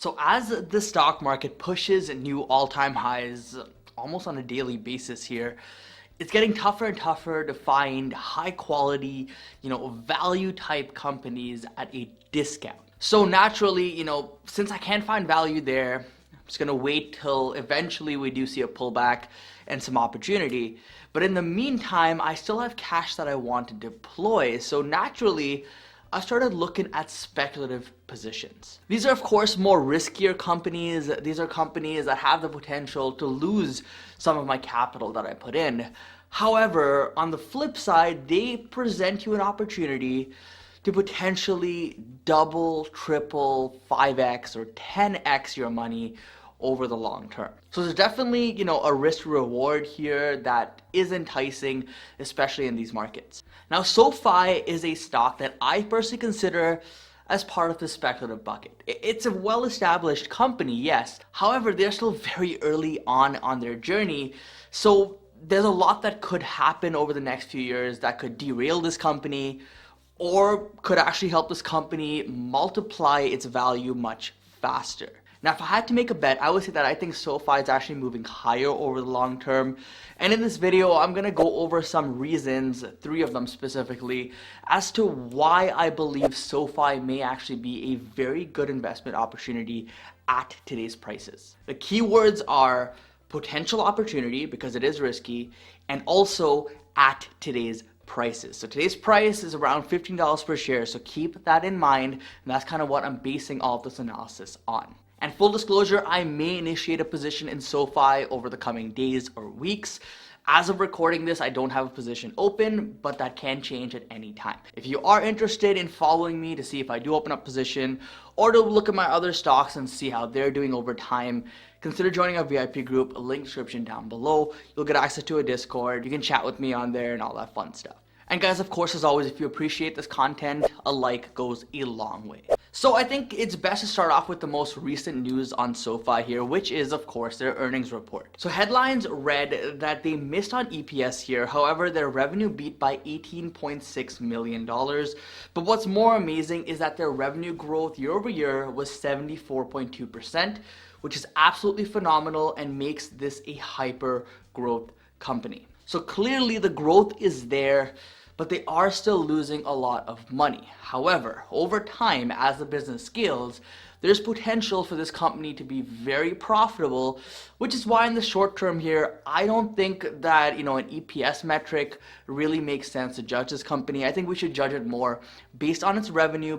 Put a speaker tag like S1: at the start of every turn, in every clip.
S1: So as the stock market pushes new all-time highs almost on a daily basis here, it's getting tougher and tougher to find high quality, value type companies at a discount. So naturally, since I can't find value there, I'm just gonna wait till eventually we do see a pullback and some opportunity. But in the meantime, I still have cash that I want to deploy. So naturally, I started looking at speculative positions. These are of course more riskier companies. These are companies that have the potential to lose some of my capital that I put in. However, on the flip side, they present you an opportunity to potentially double, triple, 5x or 10x your money over the long term. So there's definitely, a risk reward here that is enticing, especially in these markets. Now, SoFi is a stock that I personally consider as part of the speculative bucket. It's a well-established company, yes. However, they're still very early on their journey. So there's a lot that could happen over the next few years that could derail this company or could actually help this company multiply its value much faster. Now, if I had to make a bet, I would say that I think SoFi is actually moving higher over the long term. And in this video, I'm going to go over some reasons, 3 of them specifically, as to why I believe SoFi may actually be a very good investment opportunity at today's prices. The keywords are potential opportunity, because it is risky, and also at today's prices. So today's price is around $15 per share, so keep that in mind, and that's kind of what I'm basing all of this analysis on. And full disclosure, I may initiate a position in SoFi over the coming days or weeks. As of recording this, I don't have a position open, but that can change at any time. If you are interested in following me to see if I do open up position or to look at my other stocks and see how they're doing over time, consider joining our VIP group, a link description down below. You'll get access to a Discord. You can chat with me on there and all that fun stuff. And guys, of course, as always, if you appreciate this content, a like goes a long way. So I think it's best to start off with the most recent news on SoFi here, which is, of course, their earnings report. So headlines read that they missed on EPS here. However, their revenue beat by $18.6 million. But what's more amazing is that their revenue growth year over year was 74.2%, which is absolutely phenomenal and makes this a hyper growth company. So clearly the growth is there, but they are still losing a lot of money. However, over time, as the business scales, there's potential for this company to be very profitable, which is why in the short term here, I don't think that, an EPS metric really makes sense to judge this company. I think we should judge it more based on its revenue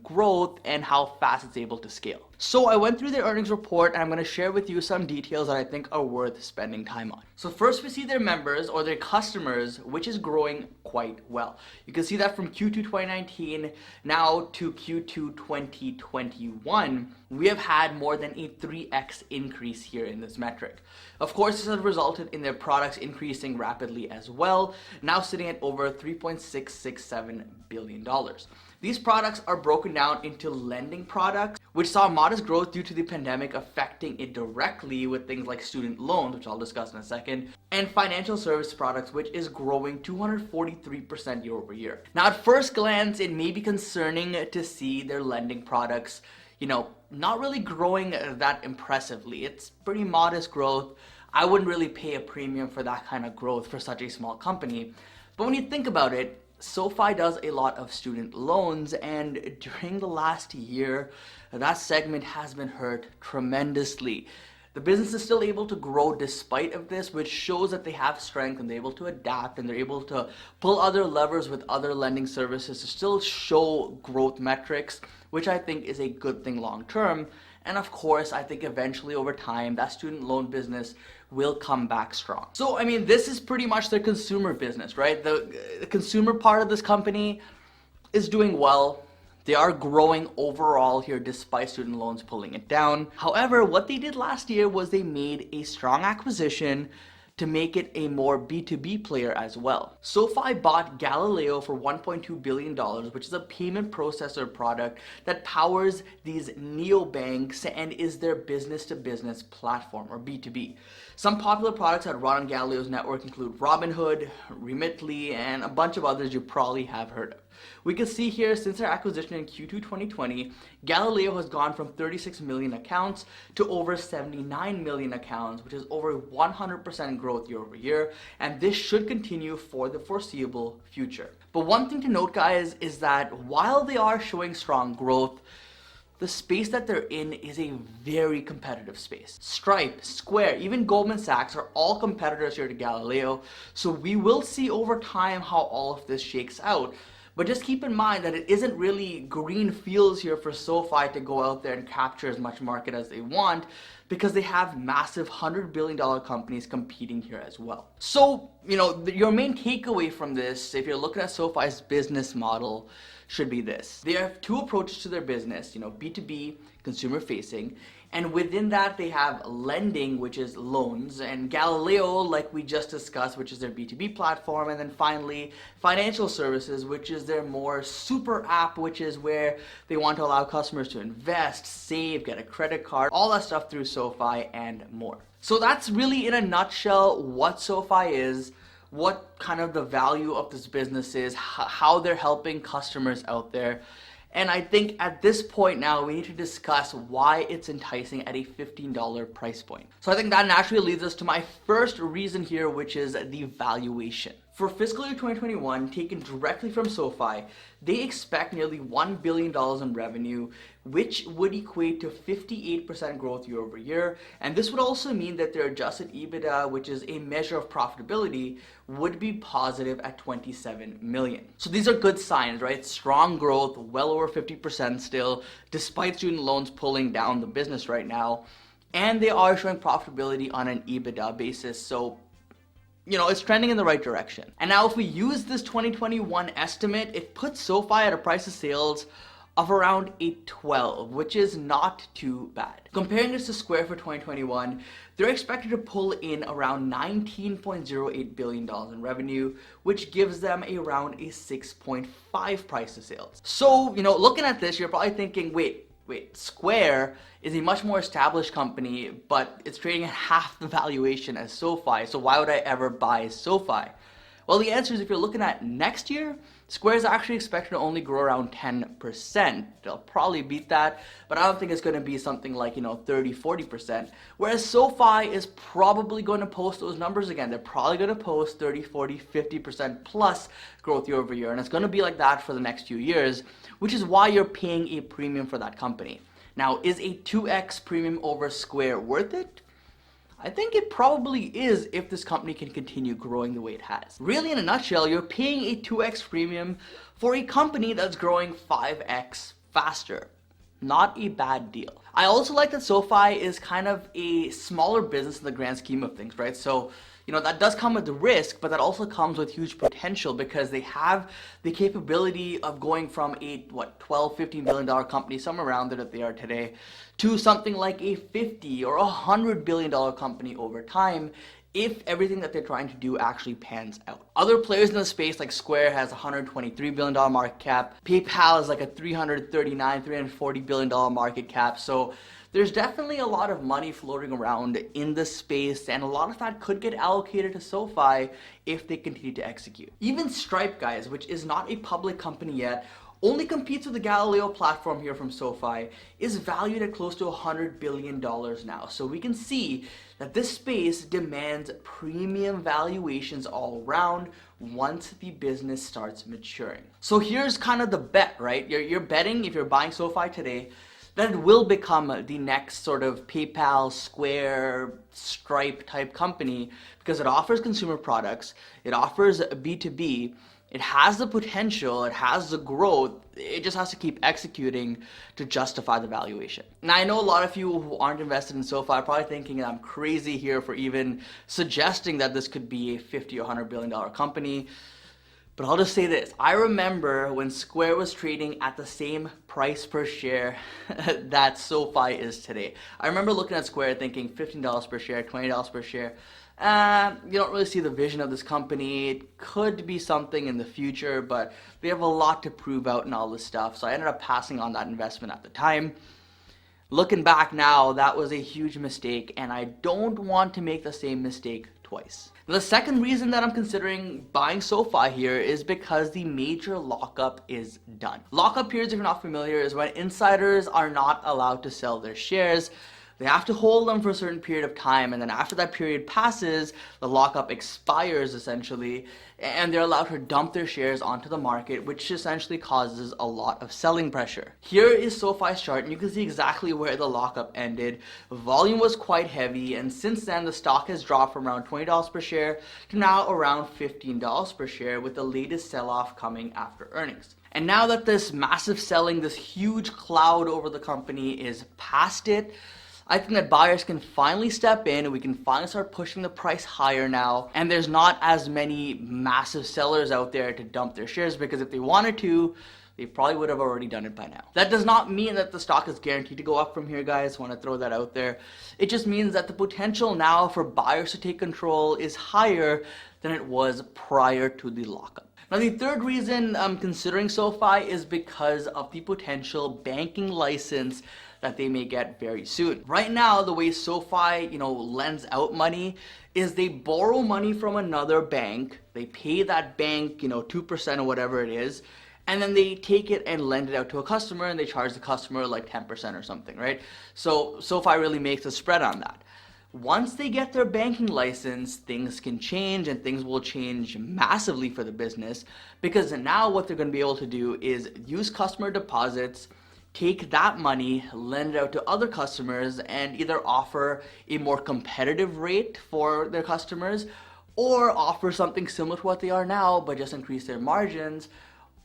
S1: growth, and how fast it's able to scale. So I went through their earnings report, and I'm going to share with you some details that I think are worth spending time on. So first, we see their members or their customers, which is growing quite well. You can see that from Q2 2019 now to Q2 2021, we have had more than a 3x increase here in this metric. Of course, this has resulted in their products increasing rapidly as well, now sitting at over $3.667 billion. These products are broken down into lending products, which saw modest growth due to the pandemic affecting it directly with things like student loans, which I'll discuss in a second, and financial service products, which is growing 243% year over year. Now, at first glance, it may be concerning to see their lending products, not really growing that impressively. It's pretty modest growth. I wouldn't really pay a premium for that kind of growth for such a small company. But when you think about it, SoFi does a lot of student loans, and during the last year, that segment has been hurt tremendously. The business is still able to grow despite of this, which shows that they have strength and they're able to adapt and they're able to pull other levers with other lending services to still show growth metrics, which I think is a good thing long term. And of course, I think eventually over time, that student loan business will come back strong. So, this is pretty much their consumer business, right? The consumer part of this company is doing well. They are growing overall here despite student loans pulling it down. However, what they did last year was they made a strong acquisition to make it a more B2B player as well. SoFi bought Galileo for $1.2 billion, which is a payment processor product that powers these neobanks and is their business-to-business platform, or B2B. Some popular products that run on Galileo's network include Robinhood, Remitly, and a bunch of others you probably have heard of. We can see here since their acquisition in Q2 2020, Galileo has gone from 36 million accounts to over 79 million accounts, which is over 100% growth year over year, and this should continue for the foreseeable future. But one thing to note, guys, is that while they are showing strong growth, the space that they're in is a very competitive space. Stripe, Square, even Goldman Sachs are all competitors here to Galileo, so we will see over time how all of this shakes out. But just keep in mind that it isn't really green fields here for SoFi to go out there and capture as much market as they want, because they have massive $100 billion companies competing here as well. So, your main takeaway from this, if you're looking at SoFi's business model, should be this. They have two approaches to their business, B2B, consumer facing, and within that they have lending, which is loans, and Galileo, like we just discussed, which is their B2B platform, and then finally financial services, which is their more super app, which is where they want to allow customers to invest, save, get a credit card, all that stuff through SoFi and more. So that's really in a nutshell what SoFi is, what kind of the value of this business is, how they're helping customers out there. And I think at this point now, we need to discuss why it's enticing at a $15 price point. So I think that naturally leads us to my first reason here, which is the valuation. For fiscal year 2021, taken directly from SoFi, they expect nearly $1 billion in revenue, which would equate to 58% growth year over year. And this would also mean that their adjusted EBITDA, which is a measure of profitability, would be positive at 27 million. So these are good signs, right? Strong growth, well over 50% still, despite student loans pulling down the business right now. And they are showing profitability on an EBITDA basis. So it's trending in the right direction. And now if we use this 2021 estimate, it puts SoFi at a price of sales of around 812, which is not too bad. Comparing this to Square for 2021, they're expected to pull in around $19.08 billion in revenue, which gives them around a 6.5 price to sales. So, looking at this, you're probably thinking, wait, Square is a much more established company, but it's trading at half the valuation as SoFi, so why would I ever buy SoFi? Well, the answer is if you're looking at next year, Square is actually expected to only grow around 10%. They'll probably beat that, but I don't think it's going to be something like, 30-40%. Whereas SoFi is probably going to post those numbers again. They're probably going to post 30, 40, 50% plus growth year over year, and it's going to be like that for the next few years, which is why you're paying a premium for that company. Now, is a 2x premium over Square worth it? I think it probably is if this company can continue growing the way it has. Really, in a nutshell, you're paying a 2x premium for a company that's growing 5x faster. Not a bad deal. I also like that SoFi is kind of a smaller business in the grand scheme of things, right? So, that does come with the risk, but that also comes with huge potential because they have the capability of going from a, $12, $15 billion company, somewhere around there that they are today, to something like a $50 or $100 billion company over time, if everything that they're trying to do actually pans out. Other players in the space like Square has a $123 billion market cap. PayPal is like a $340 billion market cap. So there's definitely a lot of money floating around in this space, and a lot of that could get allocated to SoFi if they continue to execute. Even Stripe, guys, which is not a public company yet, only competes with the Galileo platform here from SoFi, is valued at close to $100 billion now. So we can see that this space demands premium valuations all around once the business starts maturing. So here's kind of the bet, right? You're betting, if you're buying SoFi today, that it will become the next sort of PayPal, Square, Stripe type company because it offers consumer products, it offers B2B, it has the potential, it has the growth, it just has to keep executing to justify the valuation. Now, I know a lot of you who aren't invested in SoFi are probably thinking I'm crazy here for even suggesting that this could be a $50 or $100 billion company. But I'll just say this, I remember when Square was trading at the same price per share that SoFi is today. I remember looking at Square thinking $15 per share, $20 per share. You don't really see the vision of this company. It could be something in the future, but they have a lot to prove out and all this stuff. So I ended up passing on that investment at the time. Looking back now, that was a huge mistake, and I don't want to make the same mistake twice. The second reason that I'm considering buying SoFi here is because the major lockup is done. Lockup periods, if you're not familiar, is when insiders are not allowed to sell their shares. They have to hold them for a certain period of time, and then after that period passes, the lockup expires essentially, and they're allowed to dump their shares onto the market, which essentially causes a lot of selling pressure. Here is SoFi's chart, and you can see exactly where the lockup ended. Volume was quite heavy, and since then the stock has dropped from around $20 per share to now around $15 per share, with the latest sell-off coming after earnings. And now that this massive selling, this huge cloud over the company is past it, I think that buyers can finally step in and we can finally start pushing the price higher now. And there's not as many massive sellers out there to dump their shares, because if they wanted to, they probably would have already done it by now. That does not mean that the stock is guaranteed to go up from here, guys. I want to throw that out there. It just means that the potential now for buyers to take control is higher than it was prior to the lockup. Now, the third reason I'm considering SoFi is because of the potential banking license that they may get very soon. Right now, the way SoFi, lends out money is they borrow money from another bank, they pay that bank, 2% or whatever it is, and then they take it and lend it out to a customer, and they charge the customer like 10% or something, right? So SoFi really makes a spread on that. Once they get their banking license, things can change, and things will change massively for the business, because now what they're going to be able to do is use customer deposits, take that money, lend it out to other customers, and either offer a more competitive rate for their customers, or offer something similar to what they are now but just increase their margins,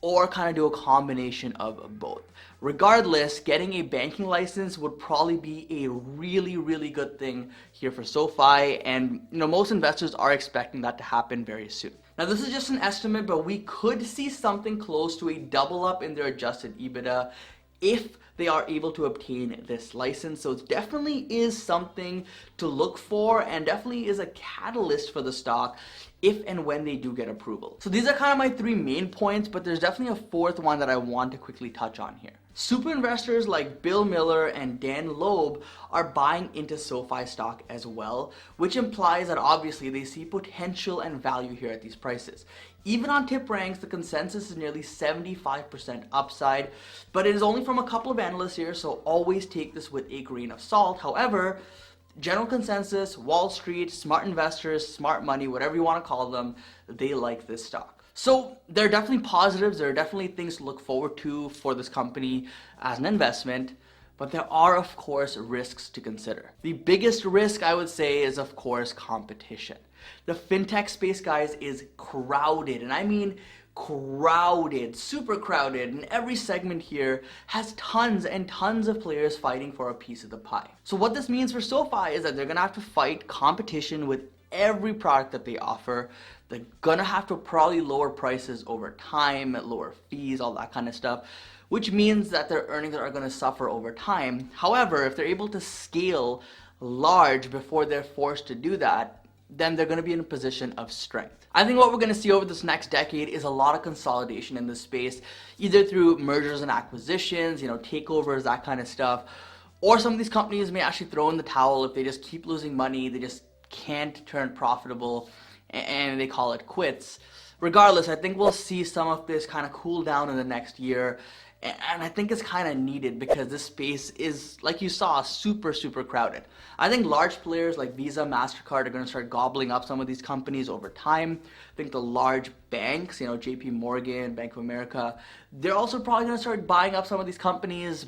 S1: or kind of do a combination of both. Regardless, getting a banking license would probably be a really, really good thing here for SoFi, and most investors are expecting that to happen very soon. Now, this is just an estimate, but we could see something close to a double up in their adjusted EBITDA if they are able to obtain this license. So it definitely is something to look for, and definitely is a catalyst for the stock if and when they do get approval. So these are kind of my three main points, but there's definitely a fourth one that I want to quickly touch on here. Super investors like Bill Miller and Dan Loeb are buying into SoFi stock as well, which implies that obviously they see potential and value here at these prices. Even on tip ranks, the consensus is nearly 75% upside, but it is only from a couple of analysts here, so always take this with a grain of salt. However, general consensus, Wall Street, smart investors, smart money, whatever you want to call them, they like this stock. So there are definitely positives, there are definitely things to look forward to for this company as an investment, but there are, of course, risks to consider. The biggest risk, I would say, is, of course, competition. The fintech space, guys, is crowded, and I mean crowded, super crowded, and every segment here has tons and tons of players fighting for a piece of the pie. So what this means for SoFi is that they're gonna have to fight competition with every product that they offer. They're gonna have to probably lower prices over time, lower fees, all that kind of stuff, which means that their earnings are gonna suffer over time. However, if they're able to scale large before they're forced to do that, then they're going to be in a position of strength. I think what we're going to see over this next decade is a lot of consolidation in this space, either through mergers and acquisitions, takeovers, that kind of stuff, or some of these companies may actually throw in the towel if they just keep losing money, they just can't turn profitable, and they call it quits. Regardless, I think we'll see some of this kind of cool down in the next year, and I think it's kind of needed because this space is, like you saw, super, super crowded. I think large players like Visa, MasterCard are going to start gobbling up some of these companies over time. I think the large banks, JP Morgan, Bank of America, they're also probably going to start buying up some of these companies,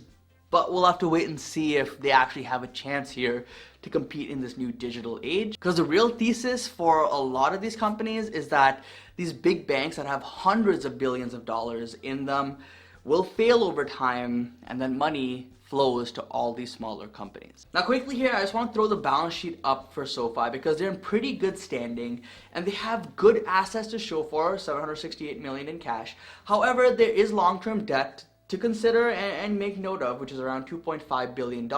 S1: but we'll have to wait and see if they actually have a chance here to compete in this new digital age. Because the real thesis for a lot of these companies is that these big banks that have hundreds of billions of dollars in them will fail over time, and then money flows to all these smaller companies. Now quickly here, I just want to throw the balance sheet up for SoFi because they're in pretty good standing and they have good assets to show for, $768 million in cash. However, there is long-term debt to consider and make note of, which is around $2.5 billion.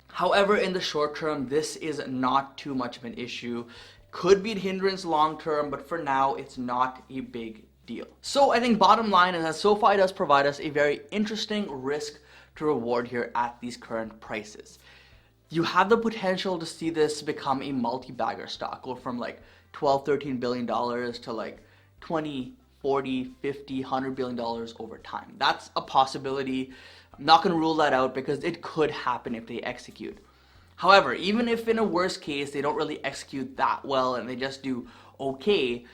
S1: However, in the short term, this is not too much of an issue. Could be a hindrance long term, but for now, it's not a big deal. So I think bottom line is that SoFi does provide us a very interesting risk to reward here at these current prices. You have the potential to see this become a multi-bagger stock, go from like 12, 13 billion dollars to like 20, 40, 50, 100 billion dollars over time. That's a possibility. I'm not going to rule that out because it could happen if they execute. However, even if in a worst case they don't really execute that well and they just do okay,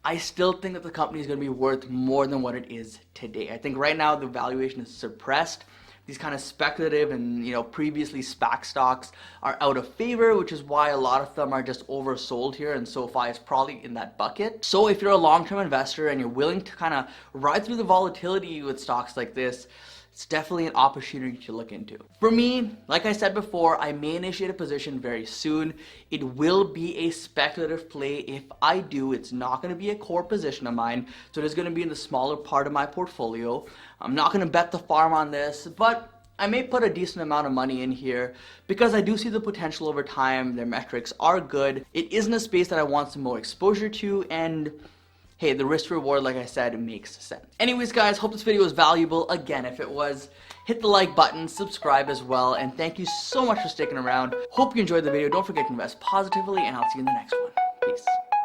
S1: I still think that the company is going to be worth more than what it is today. I think right now the valuation is suppressed. These kind of speculative and previously SPAC stocks are out of favor, which is why a lot of them are just oversold here, and SoFi is probably in that bucket. So if you're a long-term investor and you're willing to kind of ride through the volatility with stocks like this, it's definitely an opportunity to look into. For me, like I said before, I may initiate a position very soon. It will be a speculative play. If I do, it's not going to be a core position of mine, so it is going to be in the smaller part of my portfolio. I'm not going to bet the farm on this, but I may put a decent amount of money in here because I do see the potential over time. Their metrics are good. It isn't a space that I want some more exposure to, and hey, the risk reward, like I said, makes sense. Anyways, guys, hope this video was valuable. Again, if it was, hit the like button, subscribe as well, and thank you so much for sticking around. Hope you enjoyed the video. Don't forget to invest positively, and I'll see you in the next one.